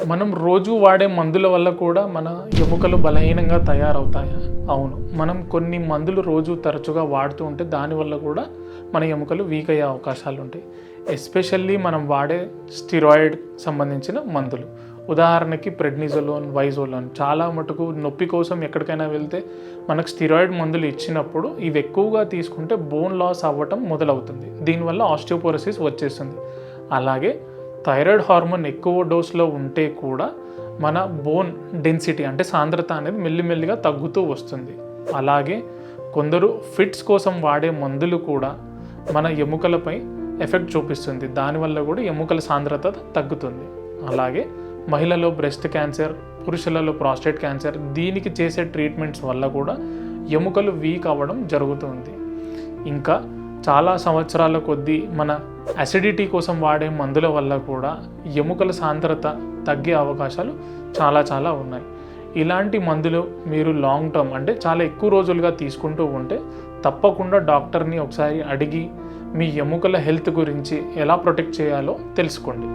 మనం రోజు వాడే మందుల వల్ల కూడా మన ఎముకలు బలహీనంగా తయారవుతాయా? అవును. మనం కొన్ని మందులు రోజు తరచుగా వాడుతూ ఉంటే దానివల్ల కూడా మన ఎముకలు వీక్ అయ్యే అవకాశాలు ఉంటాయి. ఎస్పెషల్లీ మనం వాడే స్టిరాయిడ్ సంబంధించిన మందులు. ఉదాహరణకి ప్రెడ్నిజోలోన్, వైజోలోన్ చాలా మటుకు నొప్పి కోసం ఎక్కడికైనా వెళ్తే మనకు స్టిరాయిడ్ మందులు ఇచ్చినప్పుడు ఇవి ఎక్కువగా తీసుకుంటే బోన్ లాస్ అవ్వటం మొదలవుతుంది. దీనివల్ల ఆస్టియోపోరోసిస్ వచ్చేస్తుంది. అలాగే థైరాయిడ్ హార్మోన్ ఎక్కువ డోస్లో ఉంటే కూడా మన బోన్ డెన్సిటీ అంటే సాంద్రత అనేది మెల్లిమెల్లిగా తగ్గుతూ వస్తుంది. అలాగే కొందరు ఫిట్స్ కోసం వాడే మందులు కూడా మన ఎముకలపై ఎఫెక్ట్ చూపిస్తుంది. దానివల్ల కూడా ఎముకల సాంద్రత తగ్గుతుంది. అలాగే మహిళలో బ్రెస్ట్ క్యాన్సర్, పురుషులలో ప్రాస్టేట్ క్యాన్సర్, దీనికి చేసే ట్రీట్మెంట్స్ వల్ల కూడా ఎముకలు వీక్ అవ్వడం జరుగుతుంది. ఇంకా చాలా సంవత్సరాల కొద్దీ మన అసిడిటీ కోసం వాడే మందుల వల్ల కూడా ఎముకల సాంద్రత తగ్గే అవకాశాలు చాలా ఉన్నాయి. ఇలాంటి మందులు మీరు లాంగ్ టర్మ్ అంటే చాలా ఎక్కువ రోజులుగా తీసుకుంటూ ఉంటే తప్పకుండా డాక్టర్ని ఒకసారి అడిగి మీ ఎముకల హెల్త్ గురించి ఎలా ప్రొటెక్ట్ చేయాలో తెలుసుకోండి.